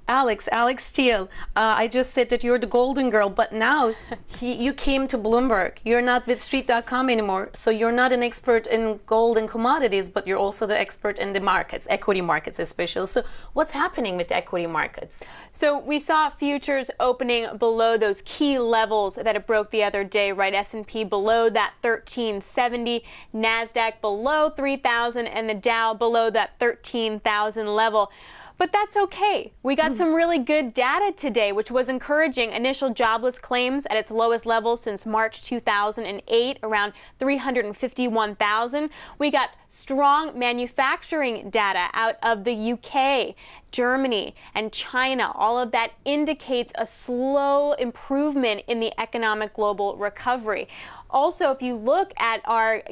Alix Steel, I just said that you're the golden girl, but now you came to Bloomberg. You're not with Street.com anymore, so you're not an expert in gold and commodities, but you're also the expert in the markets, equity markets especially. So what's happening with the equity markets? So we saw futures opening below those key levels that it broke the other day, right? S&P below that 1370, NASDAQ below 3,000, and the Dow below that 13,000 level. But that's okay. We got some really good data today, which was encouraging. Initial jobless claims at its lowest level since March 2008, around 351,000. We got strong manufacturing data out of the UK, Germany, and China. All of that indicates a slow improvement in the economic global recovery. Also, if you look at our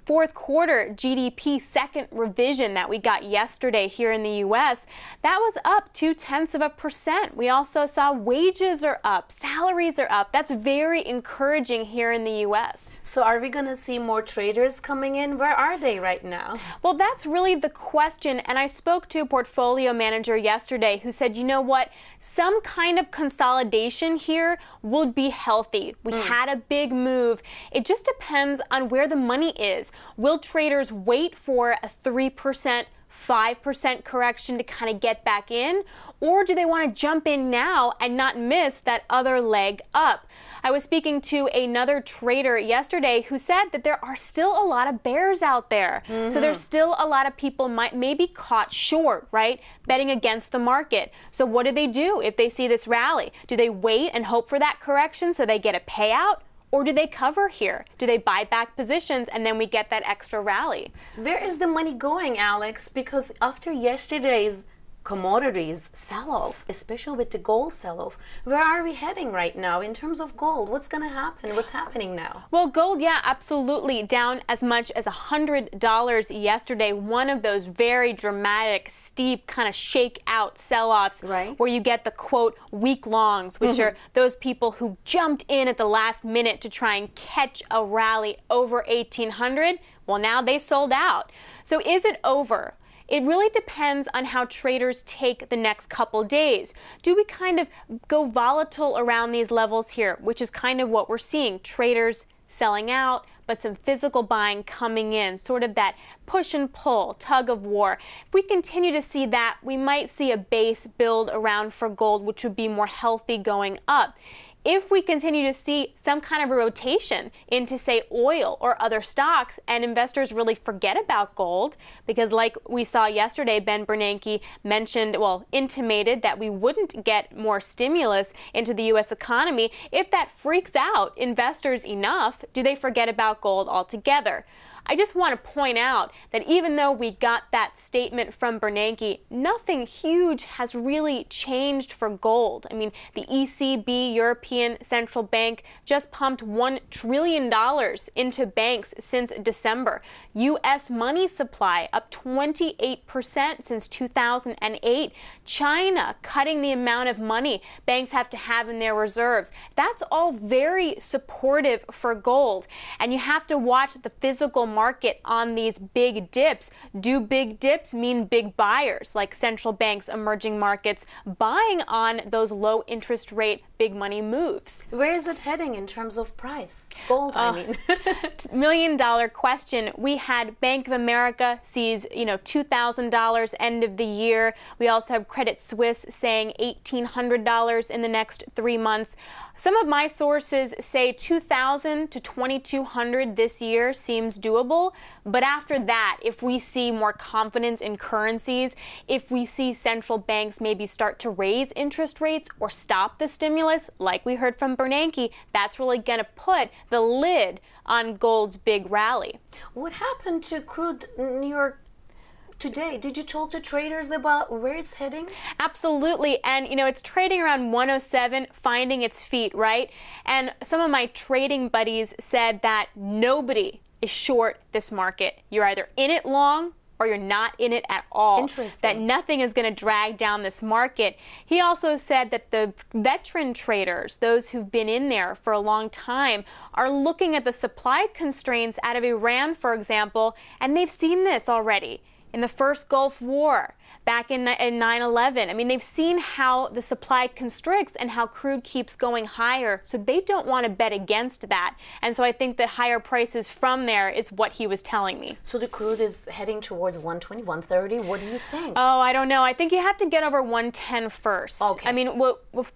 fourth quarter GDP second revision that we got yesterday here in the U.S., that was up 0.2%. We also saw wages are up, salaries are up. That's very encouraging here in the U.S. So are we going to see more traders coming in? Where are they right now? Well, that's really the question. And I spoke to a portfolio manager yesterday who said, you know what, some kind of consolidation here would be healthy. We had a big move. It just depends on where the money is. Will traders wait for a 3%, 5% correction to kind of get back in? Or do they want to jump in now and not miss that other leg up? I was speaking to another trader yesterday who said that there are still a lot of bears out there. So there's still a lot of people maybe caught short, right? Betting against the market. So what do they do if they see this rally? Do they wait and hope for that correction so they get a payout? Or do they cover here? Do they buy back positions and then we get that extra rally? Where is the money going, Alex? Because after yesterday's commodities sell-off, especially with the gold sell-off, where are we heading right now in terms of gold? What's going to happen? What's happening now? Well, gold, yeah, absolutely down as much as $100 yesterday. One of those very dramatic, steep kind of shake-out sell-offs, right, where you get the, quote, week longs, which are those people who jumped in at the last minute to try and catch a rally over 1,800. Well, now they sold out. So is it over? It really depends on how traders take the next couple days. Do we kind of go volatile around these levels here, which is kind of what we're seeing, traders selling out, but some physical buying coming in, sort of that push and pull, tug of war. If we continue to see that, we might see a base build around for gold, which would be more healthy going up. If we continue to see some kind of a rotation into, say, oil or other stocks, and investors really forget about gold, because like we saw yesterday, Ben Bernanke mentioned, well, intimated that we wouldn't get more stimulus into the U.S. economy. If that freaks out investors enough, do they forget about gold altogether? I just want to point out that even though we got that statement from Bernanke, nothing huge has really changed for gold. I mean, the ECB, European Central Bank, just pumped $1 trillion into banks since December. U.S. money supply up 28% since 2008. China cutting the amount of money banks have to have in their reserves. That's all very supportive for gold. And you have to watch the physical market on these big dips. Do big dips mean big buyers, like central banks, emerging markets, buying on those low interest rate, big money moves? Where is it heading in terms of price? Gold, I mean. $1 million question. We had Bank of America sees, $2,000 end of the year. We also have Credit Suisse saying $1,800 in the next 3 months. Some of my sources say $2,000 to $2,200 this year seems doable. But after that, if we see more confidence in currencies, if we see central banks maybe start to raise interest rates or stop the stimulus, like we heard from Bernanke, that's really going to put the lid on gold's big rally. What happened to crude New York today? Did you talk to traders about where it's heading? Absolutely. And, it's trading around 107, finding its feet, right? And some of my trading buddies said that nobody is short this market. You're either in it long or you're not in it at all. Interesting. That nothing is going to drag down this market. He also said that the veteran traders, those who've been in there for a long time, are looking at the supply constraints out of Iran, for example, and they've seen this already. in the first Gulf War, back in 9/11. I mean, they've seen how the supply constricts and how crude keeps going higher, so they don't want to bet against that. And so I think that higher prices from there is what he was telling me. So the crude is heading towards 120, 130. What do you think? Oh, I don't know. I think you have to get over 110 first. Okay. I mean,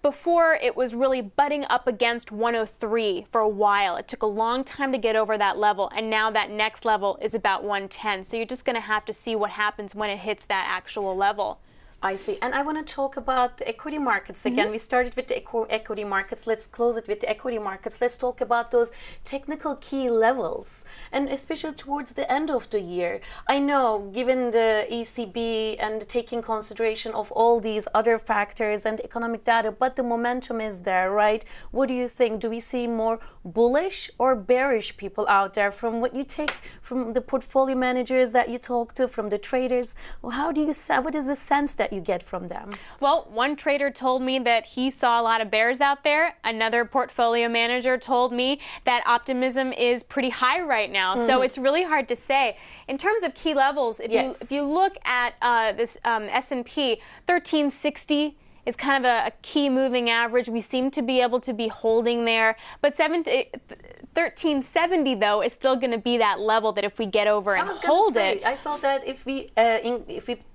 before it was really butting up against 103 for a while. It took a long time to get over that level, and now that next level is about 110. So you're just going to have to see what happens when it hits that actual level. I see. And I want to talk about the equity markets again. We started with the equity markets. Let's close it with the equity markets. Let's talk about those technical key levels, and especially towards the end of the year. I know, given the ECB and taking consideration of all these other factors and economic data, but the momentum is there, right? What do you think? Do we see more bullish or bearish people out there from what you take from the portfolio managers that you talk to, from the traders? How do you, what is the sense that you get from them? Well, one trader told me that he saw a lot of bears out there. Another portfolio manager told me that optimism is pretty high right now. So it's really hard to say. In terms of key levels, if you look at this S&P 1360 is kind of a key moving average. We seem to be able to be holding there. But 1370, though, is still going to be that level that if we get over and hold it. I thought that if we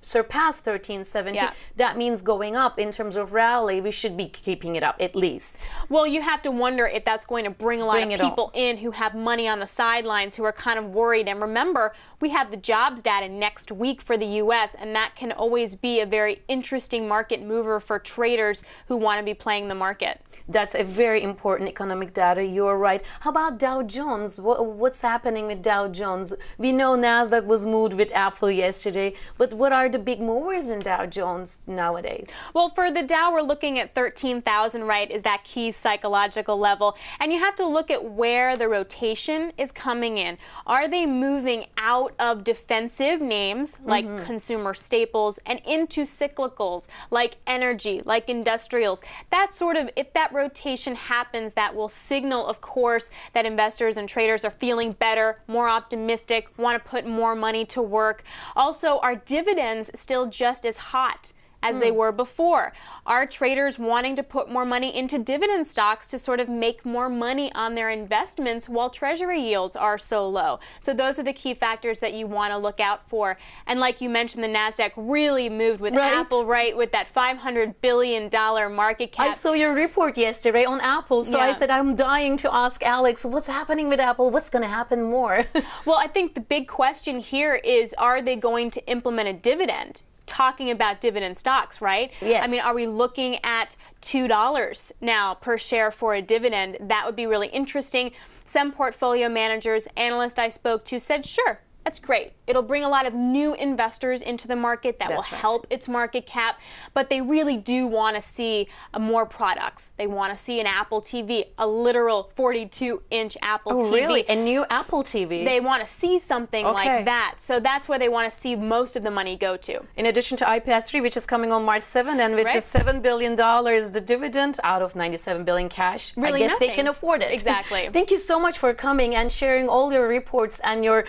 surpass 1370, that means going up in terms of rally. We should be keeping it up at least. Well, you have to wonder if that's going to bring a lot of people in who have money on the sidelines, who are kind of worried. And remember, we have the jobs data next week for the U.S., and that can always be a very interesting market mover for traders who want to be playing the market. That's a very important economic data. You're right. How about Dow Jones? What's happening with Dow Jones? We know NASDAQ was moved with Apple yesterday, but what are the big movers in Dow Jones nowadays? Well, for the Dow, we're looking at 13,000, right, is that key psychological level. And you have to look at where the rotation is coming in. Are they moving out of defensive names like consumer staples and into cyclicals like energy, like industrials? That sort of, if that rotation happens, that will signal, of course, that investors and traders are feeling better, more optimistic, want to put more money to work. Also, are dividends still just as hot as they were before? Are traders wanting to put more money into dividend stocks to sort of make more money on their investments while treasury yields are so low? So those are the key factors that you want to look out for. And like you mentioned, the NASDAQ really moved with Apple, right, with that $500 billion market cap. I saw your report yesterday on Apple, so I said I'm dying to ask Alex, what's happening with Apple? What's going to happen more? Well, I think the big question here is, are they going to implement a dividend? Talking about dividend stocks, right? Yes. I mean, are we looking at $2 now per share for a dividend? That would be really interesting. Some portfolio managers, analysts I spoke to said, sure, that's great. It'll bring a lot of new investors into the market that will help its market cap, but they really do want to see more products. They want to see an Apple TV, a literal 42-inch Apple TV. Oh, really? A new Apple TV? They want to see something like that. So that's where they want to see most of the money go to. In addition to iPad 3, which is coming on March 7th, and with the $7 billion, the dividend out of $97 billion cash, really I guess they can afford it. Exactly. Thank you so much for coming and sharing all your reports and your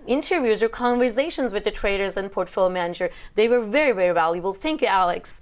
interviews, your conversations with the traders and portfolio manager. They were very, very valuable. Thank you, Alex.